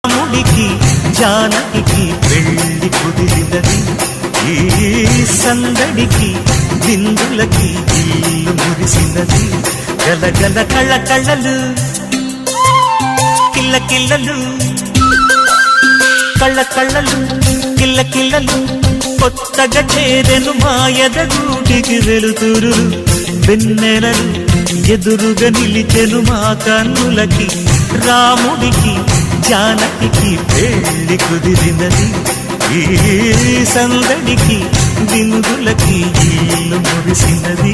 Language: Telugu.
రాముడికి జానకి పెళ్లి కుదిరినది ఈ సందడికి బిందులకి ఇల్లు మురిసినది గలగల కళ్ళ కళ్ళలు కిల్ల కిల్లలు కళ్ళ కళ్ళలు కిల్ల కిల్లలు కొత్తగా చేరెను మాయదగూటికి వెలుతురు వెన్నెలలు ఎదురుగా నిలిచెను మా కన్నులకి రాముడికి జానకి పెళ్లి కుదిరినది ఈ సందడికి విందులకి ఇల్లు మురిసినది